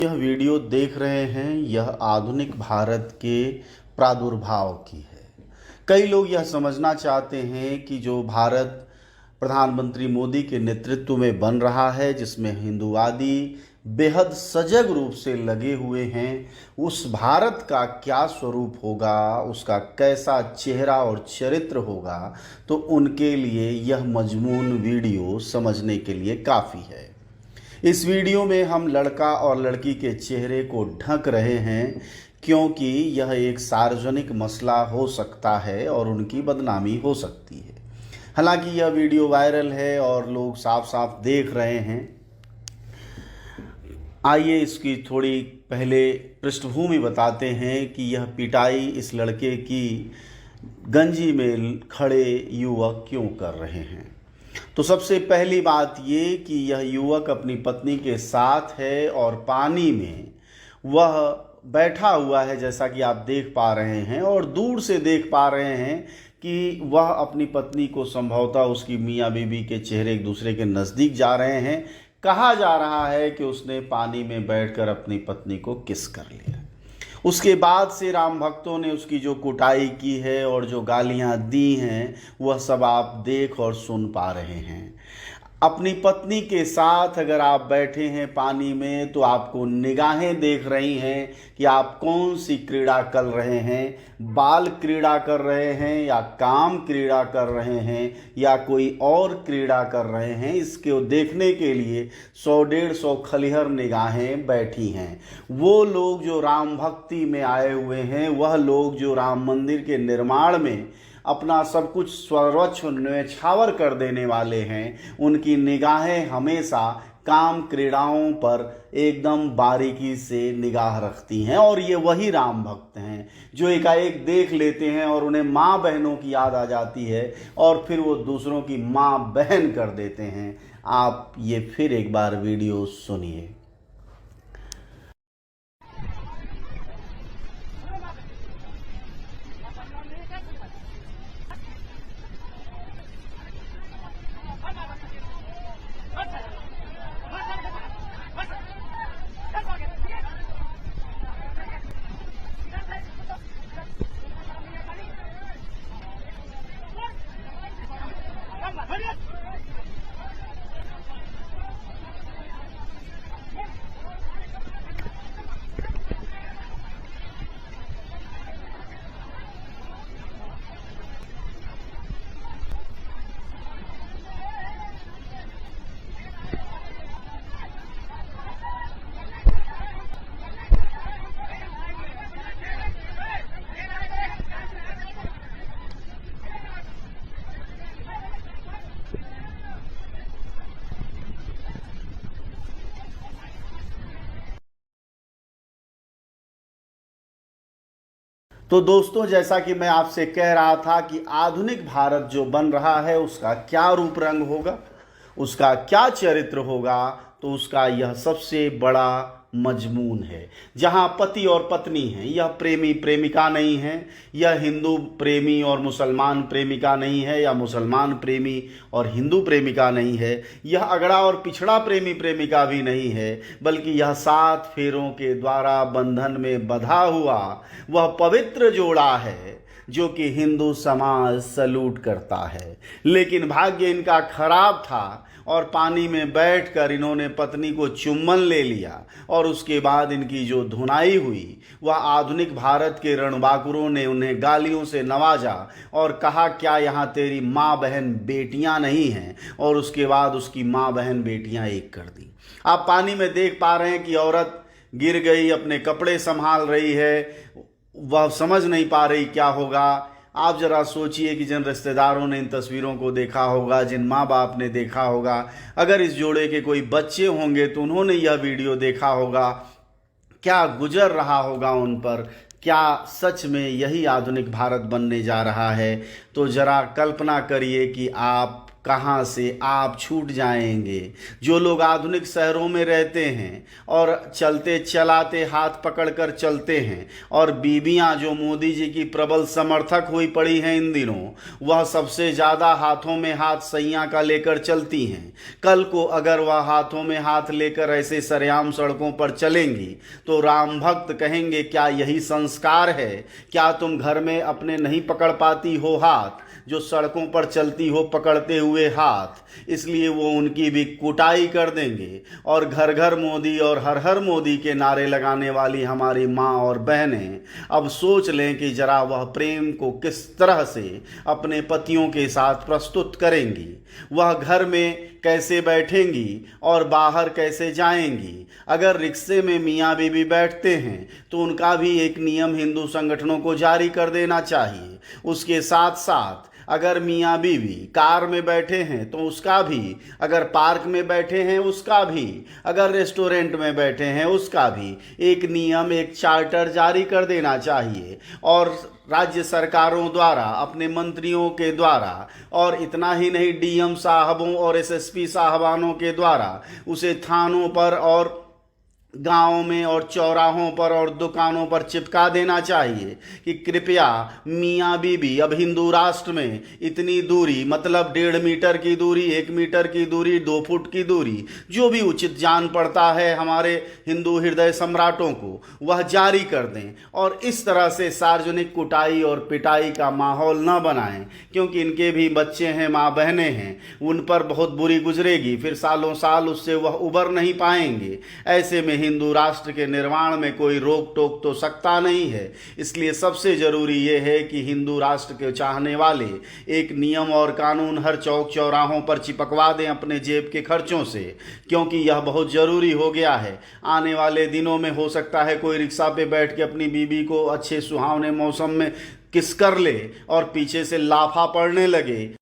यह वीडियो देख रहे हैं, यह आधुनिक भारत के प्रादुर्भाव की है। कई लोग यह समझना चाहते हैं कि जो भारत प्रधानमंत्री मोदी के नेतृत्व में बन रहा है, जिसमें हिंदूवादी बेहद सजग रूप से लगे हुए हैं, उस भारत का क्या स्वरूप होगा, उसका कैसा चेहरा और चरित्र होगा, तो उनके लिए यह मजमून वीडियो समझने के लिए काफ़ी है। इस वीडियो में हम लड़का और लड़की के चेहरे को ढक रहे हैं, क्योंकि यह एक सार्वजनिक मसला हो सकता है और उनकी बदनामी हो सकती है। हालांकि यह वीडियो वायरल है और लोग साफ साफ देख रहे हैं। आइए इसकी थोड़ी पहले पृष्ठभूमि बताते हैं कि यह पिटाई इस लड़के की गंजी में खड़े युवक क्यों कर रहे हैं। तो सबसे पहली बात ये कि यह युवक अपनी पत्नी के साथ है और पानी में वह बैठा हुआ है, जैसा कि आप देख पा रहे हैं, और दूर से देख पा रहे हैं कि वह अपनी पत्नी को संभवतः उसकी मियाँ बीबी के चेहरे एक दूसरे के नज़दीक जा रहे हैं। कहा जा रहा है कि उसने पानी में बैठकर अपनी पत्नी को किस कर लिया। उसके बाद से राम भक्तों ने उसकी जो कुटाई की है और जो गालियां दी हैं, वह सब आप देख और सुन पा रहे हैं। अपनी पत्नी के साथ अगर आप बैठे हैं पानी में, तो आपको निगाहें देख रही हैं कि आप कौन सी क्रीड़ा कर रहे हैं, बाल क्रीड़ा कर रहे हैं या काम क्रीड़ा कर रहे हैं या कोई और क्रीड़ा कर रहे हैं। इसको देखने के लिए 100-150 खलिहर निगाहें बैठी हैं। वो लोग जो राम भक्ति में आए हुए हैं, वह लोग जो राम मंदिर के निर्माण में अपना सब कुछ सर्वस्व न्यौछावर कर देने वाले हैं, उनकी निगाहें हमेशा काम क्रीड़ाओं पर एकदम बारीकी से निगाह रखती हैं। और ये वही राम भक्त हैं जो एकाएक देख लेते हैं और उन्हें माँ बहनों की याद आ जाती है और फिर वो दूसरों की माँ बहन कर देते हैं। आप ये फिर एक बार वीडियो सुनिए। तो दोस्तों, जैसा कि मैं आपसे कह रहा था कि आधुनिक भारत जो बन रहा है, उसका क्या रूप रंग होगा, उसका क्या चरित्र होगा, तो उसका यह सबसे बड़ा मजमून है। जहाँ पति और पत्नी हैं, यह प्रेमी प्रेमिका नहीं है, यह हिंदू प्रेमी और मुसलमान प्रेमिका नहीं है, या मुसलमान प्रेमी और हिंदू प्रेमिका नहीं है, यह अगड़ा और पिछड़ा प्रेमी प्रेमिका भी नहीं है, बल्कि यह 7 फेरों के द्वारा बंधन में बंधा हुआ वह पवित्र जोड़ा है जो कि हिंदू समाज सलूट करता है। लेकिन भाग्य इनका खराब था और पानी में बैठकर इन्होंने पत्नी को चुम्बन ले लिया और उसके बाद इनकी जो धुनाई हुई, वह आधुनिक भारत के रणबांकुरों ने उन्हें गालियों से नवाजा और कहा, क्या यहाँ तेरी माँ बहन बेटियाँ नहीं हैं, और उसके बाद उसकी माँ बहन बेटियाँ एक कर दी। आप पानी में देख पा रहे हैं कि औरत गिर गई, अपने कपड़े संभाल रही है, वह समझ नहीं पा रही क्या होगा। आप जरा सोचिए कि जिन रिश्तेदारों ने इन तस्वीरों को देखा होगा, जिन माँ बाप ने देखा होगा, अगर इस जोड़े के कोई बच्चे होंगे तो उन्होंने यह वीडियो देखा होगा, क्या गुजर रहा होगा उन पर। क्या सच में यही आधुनिक भारत बनने जा रहा है? तो जरा कल्पना करिए कि आप कहाँ से आप छूट जाएंगे। जो लोग आधुनिक शहरों में रहते हैं और चलते चलाते हाथ पकड़कर चलते हैं, और बीबियां जो मोदी जी की प्रबल समर्थक हुई पड़ी हैं इन दिनों, वह सबसे ज़्यादा हाथों में हाथ सैया का लेकर चलती हैं। कल को अगर वह हाथों में हाथ लेकर ऐसे सरेआम सड़कों पर चलेंगी तो राम भक्त कहेंगे, क्या यही संस्कार है? क्या तुम घर में अपने नहीं पकड़ पाती हो हाथ, जो सड़कों पर चलती हो पकड़ते हुए हाथ? इसलिए वो उनकी भी कुटाई कर देंगे। और घर घर मोदी और हर हर मोदी के नारे लगाने वाली हमारी माँ और बहनें अब सोच लें कि जरा वह प्रेम को किस तरह से अपने पतियों के साथ प्रस्तुत करेंगी। वह घर में कैसे बैठेंगी और बाहर कैसे जाएंगी। अगर रिक्शे में मियाँ बीबी बैठते हैं तो उनका भी एक नियम हिंदू संगठनों को जारी कर देना चाहिए। उसके साथ साथ अगर मियाँ बीवी कार में बैठे हैं तो उसका भी, अगर पार्क में बैठे हैं उसका भी, अगर रेस्टोरेंट में बैठे हैं उसका भी एक नियम, एक चार्टर जारी कर देना चाहिए। और राज्य सरकारों द्वारा, अपने मंत्रियों के द्वारा, और इतना ही नहीं डीएम साहबों और एसएसपी साहबानों के द्वारा उसे थानों पर और गाँव में और चौराहों पर और दुकानों पर चिपका देना चाहिए कि कृपया मियाँ बीबी अब हिंदू राष्ट्र में इतनी दूरी, मतलब 1.5 मीटर की दूरी, 1 मीटर की दूरी, 2 फुट की दूरी, जो भी उचित जान पड़ता है हमारे हिंदू हृदय सम्राटों को, वह जारी कर दें। और इस तरह से सार्वजनिक कुटाई और पिटाई का माहौल न बनाएं, क्योंकि इनके भी बच्चे हैं, माँ बहनें हैं, उन पर बहुत बुरी गुजरेगी। फिर सालों साल उससे वह उबर नहीं पाएंगे। ऐसे में हिंदू राष्ट्र के निर्माण में कोई रोक टोक तो सकता नहीं है। इसलिए सबसे जरूरी ये है कि हिंदू राष्ट्र के चाहने वाले एक नियम और कानून हर चौक चौराहों पर चिपकवा दें अपने जेब के खर्चों से, क्योंकि यह बहुत जरूरी हो गया है। आने वाले दिनों में हो सकता है कोई रिक्शा पे बैठ के अपनी बीबी को अच्छे सुहावने मौसम में किस कर ले और पीछे से लाफा पड़ने लगे।